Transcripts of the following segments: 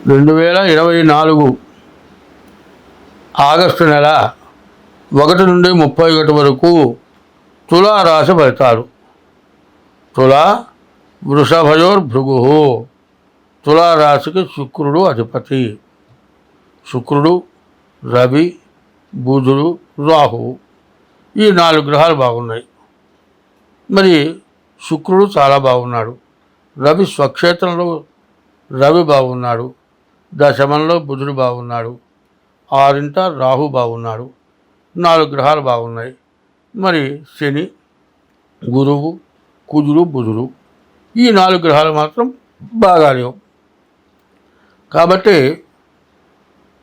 2024 August నెల 1 నుండి 31 వరకు తులారాశి ఫలితాలు. తులా వృషభయోర్భృగు. తులారాశికి శుక్రుడు అధిపతి. శుక్రుడు, రవి, బుధుడు, రాహువు ఈ 4 గ్రహాలు బాగున్నాయి. మరి శుక్రుడు చాలా బాగున్నాడు. రవి స్వక్షేత్రంలో రవి బాగున్నాడు. దశమంలో బుధుడు బాగున్నాడు. 6ఇంట రాహు బాగున్నాడు. 4 గ్రహాలు బాగున్నాయి. మరి శని, గురువు, కుజుడు, బుధుడు ఈ 4 గ్రహాలు మాత్రం బాగాలేవు. కాబట్టి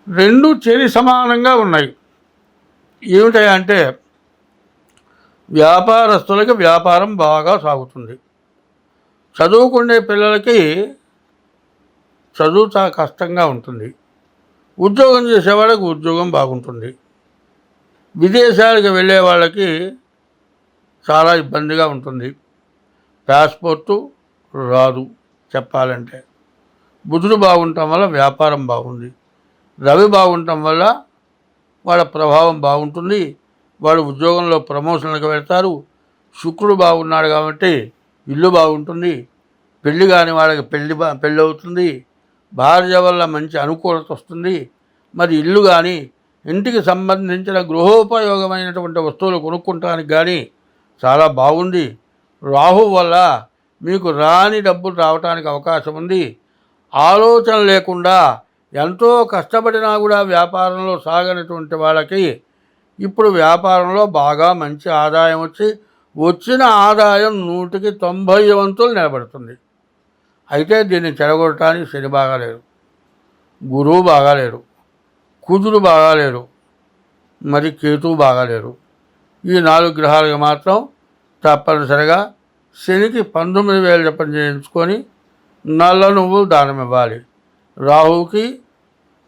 2 చేరి సమానంగా ఉన్నాయి. ఏమిటంటే వ్యాపారస్తులకి వ్యాపారం బాగా సాగుతుంది. చదువుకునే పిల్లలకి చదువు చాలా కష్టంగా ఉంటుంది. ఉద్యోగం చేసేవాళ్ళకి ఉద్యోగం బాగుంటుంది. విదేశాలకు వెళ్ళే వాళ్ళకి చాలా ఇబ్బందిగా ఉంటుంది. పాస్పోర్టు రాదు చెప్పాలంటే. బుధుడు బాగుండటం వల్ల వ్యాపారం బాగుంది. రవి బాగుండటం వల్ల వాళ్ళ ప్రభావం బాగుంటుంది. వాడు ఉద్యోగంలో ప్రమోషన్లకు వెళ్తారు. శుక్రుడు బాగున్నాడు కాబట్టి ఇల్లు బాగుంటుంది. పెళ్లి కాని వాళ్ళకి పెళ్ళి అవుతుంది. భార్య వల్ల మంచి అనుకూలత వస్తుంది. మరి ఇల్లు కానీ ఇంటికి సంబంధించిన గృహోపయోగమైనటువంటి వస్తువులు కొనుక్కుంటానికి కానీ చాలా బాగుంది. రాహు వల్ల మీకు రాని డబ్బులు రావడానికి అవకాశం ఉంది. ఆలోచన లేకుండా ఎంతో కష్టపడినా కూడా వ్యాపారంలో సాగనటువంటి వాళ్ళకి ఇప్పుడు వ్యాపారంలో బాగా మంచి ఆదాయం వచ్చిన ఆదాయం 100కి 90 వంతులు నిలబడుతుంది. అయితే దీన్ని చెడగొట్టడానికి శని బాగాలేరు, గురువు బాగాలేరు, కుజుడు బాగాలేరు, మరి కేతువు బాగాలేరు. ఈ 4 గ్రహాలకు మాత్రం తప్పనిసరిగా శనికి 19,000 జపం చేయించుకొని నల్ల నువ్వులు దానం ఇవ్వాలి. రాహువుకి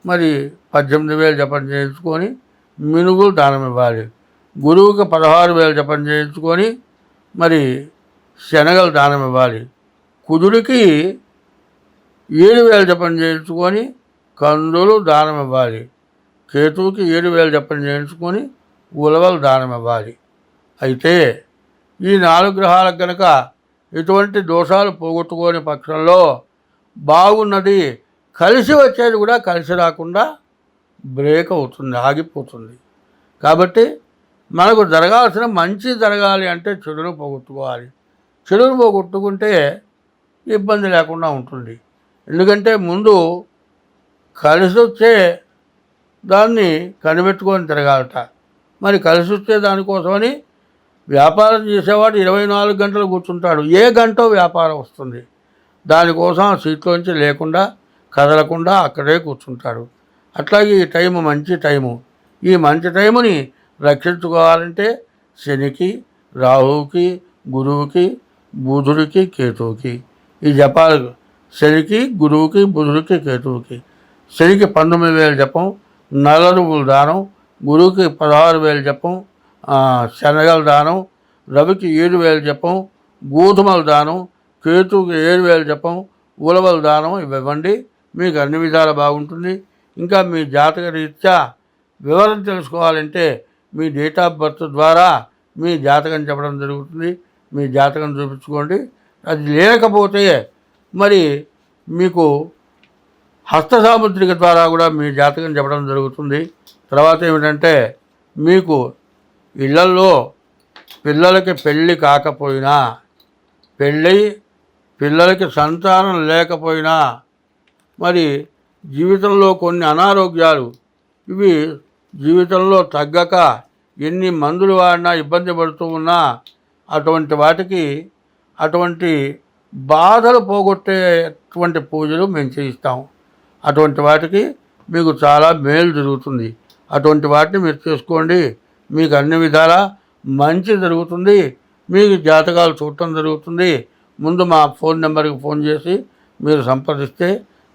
మరి 18,000 జపం చేయించుకొని మినుగులు దానం ఇవ్వాలి. గురువుకి 16,000 జపం చేయించుకొని మరి శనగలు దానం ఇవ్వాలి. కుజుడికి 7,000 జపం చేయించుకొని కందులు దానం ఇవ్వాలి. కేతువుకి 7,000 జపం చేయించుకొని ఉలవలు దానం ఇవ్వాలి. అయితే ఈ 4 గ్రహాలకు కనుక ఎటువంటి దోషాలు పోగొట్టుకోని పక్షంలో బాగున్నది కలిసి వచ్చేది కూడా కలిసి రాకుండా బ్రేక్ అవుతుంది, ఆగిపోతుంది. కాబట్టి మనకు జరగాల్సిన మంచి జరగాలి అంటే చెడును పోగొట్టుకోవాలి. చెడును పోగొట్టుకుంటే ఇబ్బంది లేకుండా ఉంటుంది. ఎందుకంటే ముందు కలిసి వచ్చే దాన్ని కనిపెట్టుకొని తిరగాలట. మరి కలిసి వచ్చే దానికోసమని వ్యాపారం చేసేవాడు 24 గంటలు కూర్చుంటాడు. ఏ గంటో వ్యాపారం వస్తుంది. దానికోసం ఆ సీట్లోంచి లేకుండా కదలకుండా అక్కడే కూర్చుంటాడు. అట్లాగే ఈ టైము మంచి టైము. ఈ మంచి టైముని రక్షించుకోవాలంటే శనికి, రాహువుకి, గురువుకి, బుధుడికి, కేతువుకి ఈ జపాలు. శనికి, గురువుకి, బుధుడికి, కేతువుకి. శనికి 19,000 జపం, నల్ల నువ్వులు దానం. గురువుకి 16,000 జపం, శనగల దానం. రవికి 7,000 జపం, గోధుమల దానం. కేతువుకి 7,000 జపం, ఉలవల దానం. ఇవి ఇవ్వండి. మీకు అన్ని విధాలు బాగుంటుంది. ఇంకా మీ జాతక రీత్యా వివరం తెలుసుకోవాలంటే మీ డేట్ ఆఫ్ బర్త్ ద్వారా మీ జాతకం చెప్పడం జరుగుతుంది. మీ జాతకం చూపించుకోండి. అది లేకపోతే మరి మీకు హస్త సాముద్రిక ద్వారా కూడా మీ జాతకం చెప్పడం జరుగుతుంది. తర్వాత ఏమిటంటే మీకు ఇళ్లల్లో పిల్లలకి పెళ్ళి కాకపోయినా, పెళ్ళి పిల్లలకి సంతానం లేకపోయినా, మరి జీవితంలో కొన్ని అనారోగ్యాలు ఇవి జీవితంలో తగ్గక ఎన్ని మందులు వాడినా ఇబ్బంది పడుతూ ఉన్నా అటువంటి వాటికి అటువంటి బాధలు పోగొట్టేటువంటి పూజలు మేము చేయిస్తాం. అటువంటి వాటికి మీకు చాలా మేలు జరుగుతుంది. అటువంటి వాటిని మీరు చేసుకోండి. మీకు అన్ని విధాలా మంచి జరుగుతుంది. మీకు జాతకాలు చూడటం జరుగుతుంది. ముందు మా ఫోన్ నెంబర్కి ఫోన్ చేసి మీరు సంప్రదిస్తే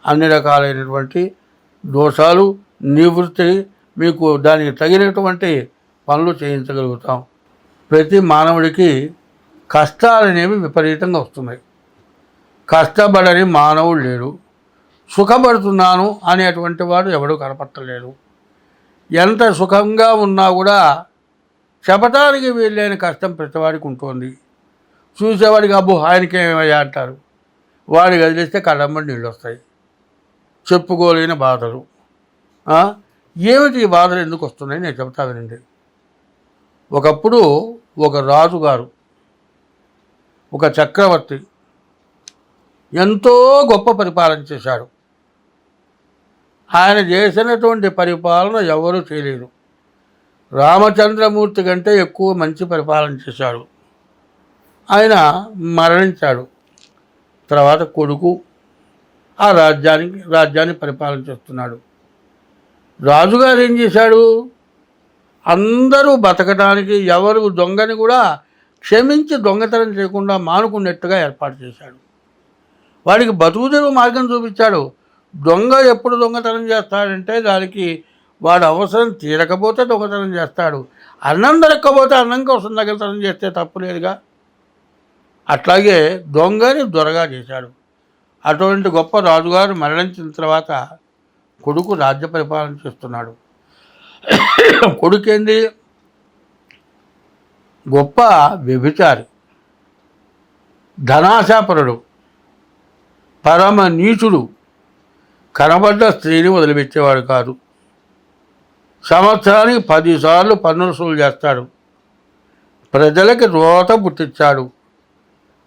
అన్ని రకాలైనటువంటి దోషాలు నివృత్తి, మీకు దానికి తగినటువంటి పనులు చేయించగలుగుతాం. ప్రతి మానవుడికి కష్టాలు అనేవి విపరీతంగా వస్తున్నాయి. కష్టపడని మానవుడు లేడు. సుఖపడుతున్నాను అనేటువంటి వాడు ఎవడూ కనపట్టలేడు. ఎంత సుఖంగా ఉన్నా కూడా చెప్పటానికి వీళ్ళైన కష్టం ప్రతివాడికి ఉంటుంది. చూసేవాడికి అబ్బో ఆయనకేమయ్యా అంటారు. వాడికి వదిలేస్తే కళ్ళమ్మడి నీళ్ళు వస్తాయి. చెప్పుకోలేని బాధలు. ఏమిటి ఈ బాధలు ఎందుకు వస్తున్నాయి నేను చెప్తా వినండి. ఒకప్పుడు ఒక రాజుగారు, ఒక చక్రవర్తి ఎంతో గొప్ప పరిపాలన చేశాడు. ఆయన చేసినటువంటి పరిపాలన ఎవరూ చేయలేరు. రామచంద్రమూర్తి కంటే ఎక్కువ మంచి పరిపాలన చేశాడు. ఆయన మరణించాడు. తర్వాత కొడుకు ఆ రాజ్యాన్ని పరిపాలన చేస్తున్నాడు. రాజుగారు ఏం చేశాడు? అందరూ బతకడానికి ఎవరు దొంగని కూడా క్షమించి దొంగతనం చేయకుండా మానుకున్నట్టుగా ఏర్పాటు చేశాడు. వాడికి బతుకుదెరువు మార్గం చూపించాడు. దొంగ ఎప్పుడు దొంగతనం చేస్తాడంటే దానికి వాడు అవసరం తీరకపోతే దొంగతనం చేస్తాడు. అన్నం దొరక్కపోతే అన్నం కోసం దొంగతనం చేస్తే తప్పు లేదుగా. అట్లాగే దొంగని దొరగా చేశాడు. అటువంటి గొప్ప రాజుగారు మరణించిన తర్వాత కొడుకు రాజ్య పరిపాలన చేస్తున్నాడు. కొడుకేంది? గొప్ప వ్యభిచారి, ధనాశాపరుడు, పరమ నీచుడు, కనబడ్డ స్త్రీని వదిలిపెట్టేవాడు కాదు. సంవత్సరానికి 10 సార్లు పన్నుల వసూలు చేస్తాడు. ప్రజలకి రోత పుట్టించాడు.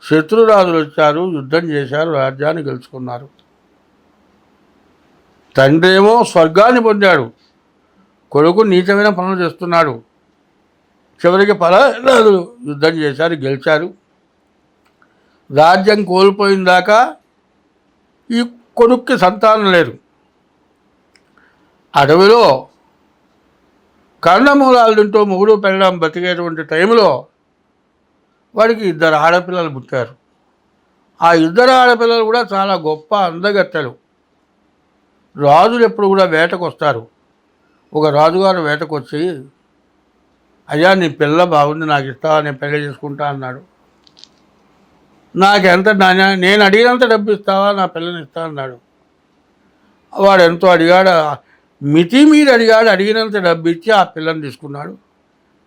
శత్రురాజులు వచ్చారు, యుద్ధం చేశారు, రాజ్యాన్ని గెలుచుకున్నారు. తండ్రి ఏమో స్వర్గాన్ని పొందాడు, కొడుకు నీచమైన పనులు చేస్తున్నాడు. చివరికి పరాజులు యుద్ధం చేశారు, గెలిచారు. రాజ్యం కోల్పోయిన దాకా ఈ కొడుక్కి సంతానం లేరు. అడవిలో కందమూలాలు తింటూ మొగుడు పెళ్ళడం బతికేటువంటి టైంలో వాడికి 2 ఆడపిల్లలు పుట్టారు. ఆ 2 ఆడపిల్లలు కూడా చాలా గొప్ప అందగత్తెలు. రాజులు ఎప్పుడు కూడా వేటకు వస్తారు. ఒక రాజుగారు వేటకు వచ్చి, అయ్యా నీ పిల్ల బాగుంది, నాకు ఇస్తావా, నేను పెళ్లి చేసుకుంటా అన్నాడు. నాకెంత నేను అడిగినంత డబ్బు ఇస్తావా, నా పిల్లని ఇస్తా అన్నాడు. వాడు ఎంతో అడిగాడు, మితి మీరు అడిగాడు. అడిగినంత డబ్బు ఇచ్చి ఆ పిల్లని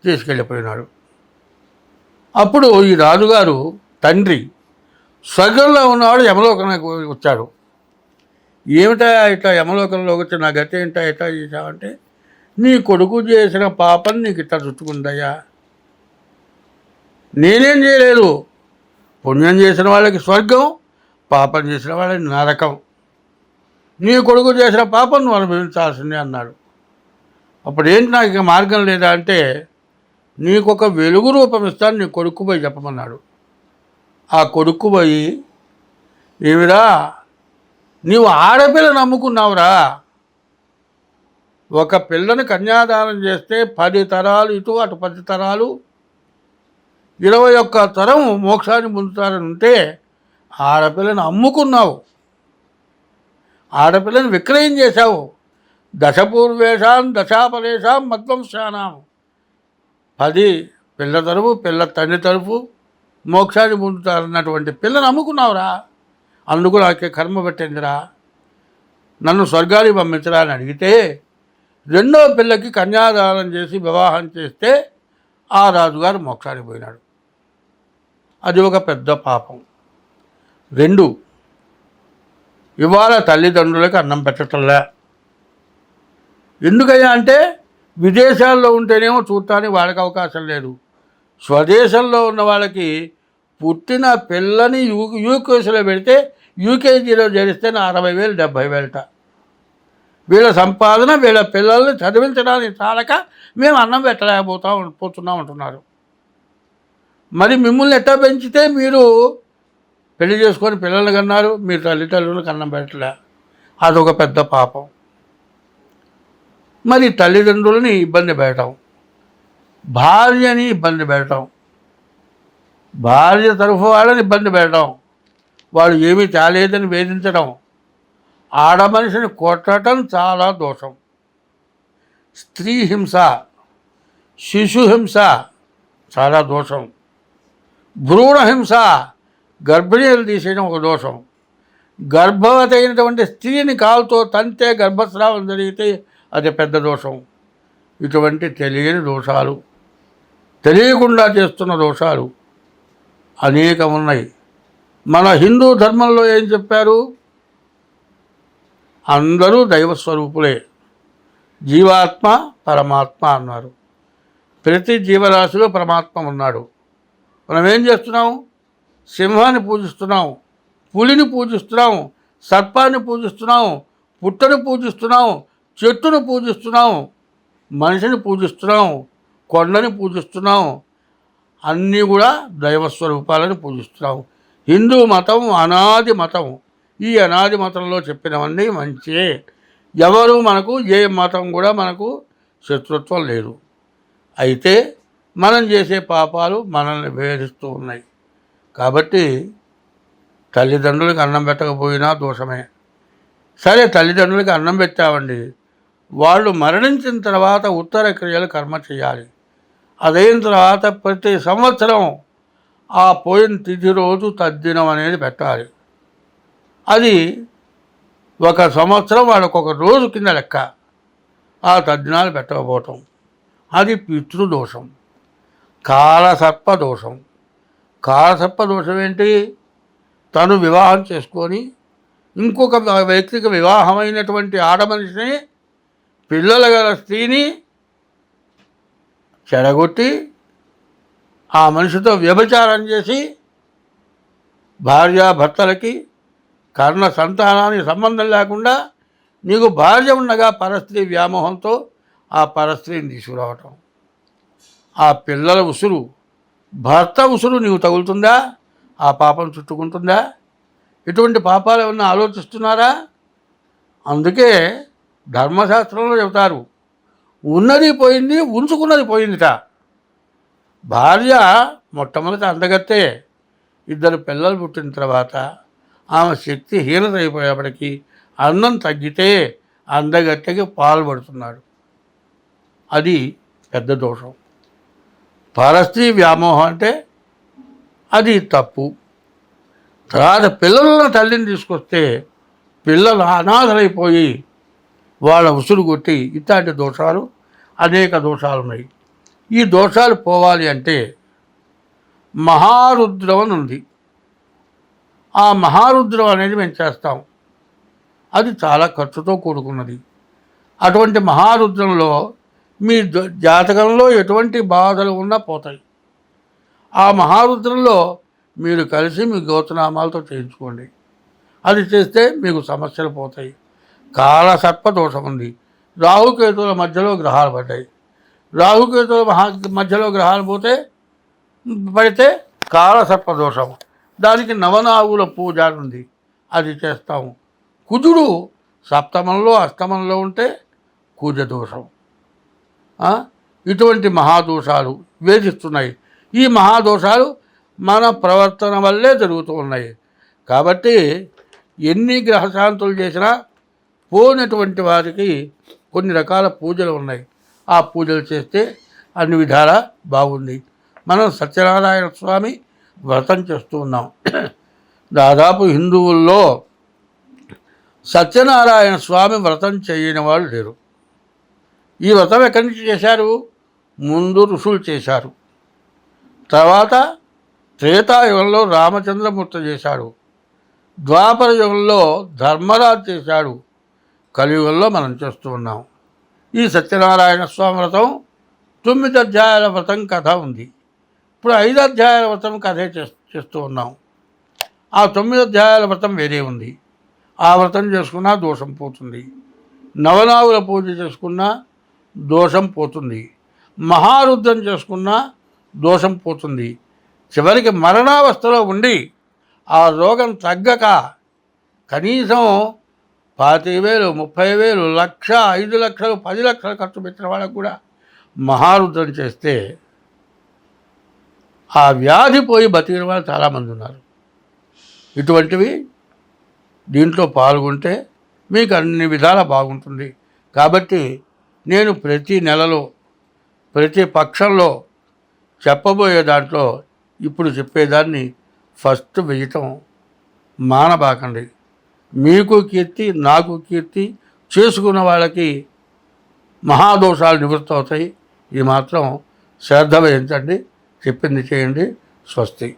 తీసుకెళ్ళిపోయినాడు. అప్పుడు ఈ రాజుగారు తండ్రి స్వర్గంలో ఉన్నవాడు యమలోకానికి వచ్చాడు. ఏమిటా ఇట్లా యమలోకంలోకి వచ్చి నా గతి ఏంటా ఎట్లా చేశావంటే, నీ కొడుకు చేసిన పాపం నీకు ఇట్లా చుట్టుకుందయ్యా. నేనేం చేయలేదు. పుణ్యం చేసిన వాళ్ళకి స్వర్గం, పాపం చేసిన వాళ్ళకి నరకం. నీ కొడుకు చేసిన పాపం నువ్వు అనుభవించాల్సిందే అన్నాడు. అప్పుడు ఏంటి నాకు ఇక మార్గం లేదా అంటే, నీకొక వెలుగు రూపం ఇస్తాను, నీ కొడుకు పోయి చెప్పమన్నాడు. ఆ కొడుకు పోయి, ఏమిరా నీవు ఆడపిల్ల నమ్ముకున్నావురా, ఒక పిల్లని కన్యాదానం చేస్తే 10 తరాలు ఇటు అటు 10 తరాలు 21 తరం మోక్షాన్ని పొందుతారని ఉంటే ఆడపిల్లని అమ్ముకున్నావు, ఆడపిల్లని విక్రయం చేశావు. దశపూర్వేషాం దశాపరేషాం మధ్వంశానాం, 10 పిల్ల తరపు పిల్ల తండ్రి తరపు మోక్షాన్ని పొందుతారన్నటువంటి పిల్లని అమ్ముకున్నావురా. అందుకు నాకే కర్మ పెట్టిందిరా, నన్ను స్వర్గానికి పంపించరా అని అడిగితే, 2వ పిల్లకి కన్యాదానం చేసి వివాహం చేస్తే ఆ రాజుగారు మోక్షానికి పోయినాడు. అది ఒక పెద్ద పాపం. 2, ఇవాళ తల్లిదండ్రులకు అన్నం పెట్టటంలే. ఎందుకయ్యా అంటే, విదేశాల్లో ఉంటేనేమో చూడటానికి వాళ్ళకి అవకాశం లేదు. స్వదేశంలో ఉన్న వాళ్ళకి పుట్టిన పిల్లని యూకేజీలో పెడితే యూకేజీలో చేరిస్తే 60,000 70,000. వీళ్ళ సంపాదన వీళ్ళ పిల్లల్ని చదివించడానికి చాలక మేము అన్నం పోతున్నాం అంటున్నారు. మరి మిమ్మల్ని ఎట్టా పెంచితే మీరు పెళ్లి చేసుకొని పిల్లల్ని కన్నారు, మీరు తల్లిదండ్రులకు అన్నం పెట్టలే. అదొక పెద్ద పాపం. మరి తల్లిదండ్రులని ఇబ్బంది పెట్టడం, భార్యని ఇబ్బంది పెట్టడం, భార్య తరఫు వాళ్ళని ఇబ్బంది పెట్టడం, వాళ్ళు ఏమీ తేలేదని వేధించడం, ఆడ మనిషిని కొట్టడం చాలా దోషం. స్త్రీ హింస, శిశు హింస చాలా దోషం. భ్రూణ హింస, గర్భిణీలు తీసేయడం ఒక దోషం. గర్భవతి అయినటువంటి స్త్రీని కాలుతో తంతే గర్భస్రావం జరిగితే అది పెద్ద దోషం. ఇటువంటి తెలియని దోషాలు, తెలియకుండా చేస్తున్న దోషాలు అనేకం ఉన్నాయి. మన హిందూ ధర్మంలో ఏం చెప్పారు? అందరూ దైవస్వరూపులే, జీవాత్మ పరమాత్మ అన్నారు. ప్రతి జీవరాశిలో పరమాత్మ ఉన్నాడు. మనం ఏం చేస్తున్నాం? సింహాన్ని పూజిస్తున్నాం, పులిని పూజిస్తున్నాం, సర్పాన్ని పూజిస్తున్నాం, పుట్టని పూజిస్తున్నాం, చెట్టును పూజిస్తున్నాం, మనిషిని పూజిస్తున్నాం, కొండని పూజిస్తున్నాం. అన్నీ కూడా దైవస్వరూపాలను పూజిస్తున్నాం. హిందూ మతం అనాది మతం. ఈ అనాది మతంలో చెప్పినవన్నీ మంచే. ఎవరు మనకు ఏ మతం కూడా మనకు శత్రుత్వం లేదు. అయితే మనం చేసే పాపాలు మనల్ని వేధిస్తూ ఉన్నాయి. కాబట్టి తల్లిదండ్రులకు అన్నం పెట్టకపోయినా దోషమే. సరే, తల్లిదండ్రులకి అన్నం పెట్టామండి, వాళ్ళు మరణించిన తర్వాత ఉత్తర క్రియలు కర్మ చేయాలి. అదైన తర్వాత ప్రతి సంవత్సరం ఆ పోయిన తిథి రోజు తద్దినం అనేది పెట్టాలి. అది ఒక సంవత్సరం వాళ్ళకు ఒక రోజు కింద లెక్క. ఆ తద్దినాలు పెట్టకపోవటం అది పితృదోషం, కాలసర్ప దోషం. కాలసర్ప దోషం ఏంటి? తను వివాహం చేసుకొని ఇంకొక వ్యక్తికి వివాహమైనటువంటి ఆడమనిషిని, పిల్లలు గల స్త్రీని చెడగొట్టి ఆ మనిషితో వ్యభిచారం చేసి భార్యాభర్తలకి కర్ణ సంతానానికి సంబంధం లేకుండా నీకు భార్య ఉండగా పరస్త్రీ వ్యామోహంతో ఆ పరస్త్రీని తీసుకురావటం, ఆ పిల్లల ఉసురు, భర్త ఉసురు నీవు తగులుతుందా? ఆ పాపం చుట్టుకుంటుందా? ఇటువంటి పాపాలు ఏమన్నా ఆలోచిస్తున్నారా? అందుకే ధర్మశాస్త్రంలో చెబుతారు, ఉన్నది పోయింది, ఉంచుకున్నది పోయిందిట. భార్య మొట్టమొదటి అందగత్తే. ఇద్దరు పిల్లలు పుట్టిన తర్వాత ఆమె శక్తి హీనత అయిపోయేప్పటికీ అన్నం తగ్గితే అందగత్తెకి పాల్పడుతున్నాడు. అది పెద్ద దోషం. పరస్త్రీ వ్యామోహం అంటే అది తప్పు. తర్వాత పిల్లలను తల్లిని తీసుకొస్తే పిల్లలు అనాథలైపోయి వాళ్ళ ఉసురు కొట్టి ఇట్లాంటి దోషాలు, అనేక దోషాలు ఉన్నాయి. ఈ దోషాలు పోవాలి అంటే మహారుద్రం అని ఉంది. ఆ మహారుద్రం అనేది మేము చేస్తాం. అది చాలా ఖర్చుతో కూడుకున్నది. అటువంటి మహారుద్రంలో మీ జాతకంలో ఎటువంటి బాధలు ఉన్నా పోతాయి. ఆ మహారుద్రంలో మీరు కలిసి మీ గోత్రనామాలతో చేయించుకోండి. అది చేస్తే మీకు సమస్యలు పోతాయి. కాలసర్ప దోషం ఉంది. రాహుకేతువుల మధ్యలో గ్రహాలు పడ్డాయి. రాహుకేతువుల మధ్యలో గ్రహాలు పడితే కాలసర్ప దోషం. దానికి నవనాగుల పూజ ఉంది, అది చేస్తాము. కుజుడు సప్తమంలో అష్టమంలో ఉంటే కుజ దోషం. ఇటువంటి మహాదోషాలు వేధిస్తున్నాయి. ఈ మహాదోషాలు మన ప్రవర్తన వల్లే జరుగుతూ ఉన్నాయి. కాబట్టి ఎన్ని గ్రహశాంతులు చేసినా పోయినటువంటి వారికి కొన్ని రకాల పూజలు ఉన్నాయి. ఆ పూజలు చేస్తే అన్ని విధాలా బాగుంది. మనం సత్యనారాయణ స్వామి వ్రతం చేస్తూ ఉన్నాం. దాదాపు హిందువుల్లో సత్యనారాయణ స్వామి వ్రతం చేయని వాళ్ళు లేరు. ఈ వ్రతం ఎక్కడి నుంచి చేశారు? ముందు ఋషులు చేశారు, తర్వాత త్రేతాయుగంలో రామచంద్రమూర్తి చేశాడు, ద్వాపర యుగంలో ధర్మరాజు చేశాడు, కలియుగంలో మనం చేస్తూ ఉన్నాం. ఈ సత్యనారాయణ స్వామి వ్రతం 9 అధ్యాయాల వ్రతం కథ ఉంది. ఇప్పుడు 5 అధ్యాయాల వ్రతం కథే చేస్తూ ఉన్నాం. ఆ 9 అధ్యాయాల వ్రతం వేరే ఉంది. ఆ వ్రతం చేసుకున్నా దోషం పోతుంది. నవనాగుల పూజ చేసుకున్నా దోషం పోతుంది. మహారుద్రం చేసుకున్నా దోషం పోతుంది. చివరికి మరణావస్థలో ఉండి ఆ రోగం తగ్గక కనీసం 25,000, 30,000, 1,00,000, 5 లక్షలు, 10 లక్షలు ఖర్చు పెట్టిన వాళ్ళకు కూడా మహారుద్రం చేస్తే ఆ వ్యాధి పోయి బతికిన వాళ్ళు చాలామంది ఉన్నారు. ఇటువంటివి దీంట్లో పాల్గొంటే మీకు అన్ని విధాలా బాగుంటుంది. కాబట్టి నేను ప్రతి నెలలో, ప్రతి పక్షంలో చెప్పబోయే దాంట్లో ఇప్పుడు చెప్పేదాన్ని ఫస్ట్ వేయటం మానబాకండి. మీకు కీర్తి, నాకు కీర్తి, చేసుకున్న వాళ్ళకి మహాదోషాలు నివృత్తి అవుతాయి. ఇది మాత్రం శ్రద్ధ వహించండి. చెప్పింది చేయండి. స్వస్తి.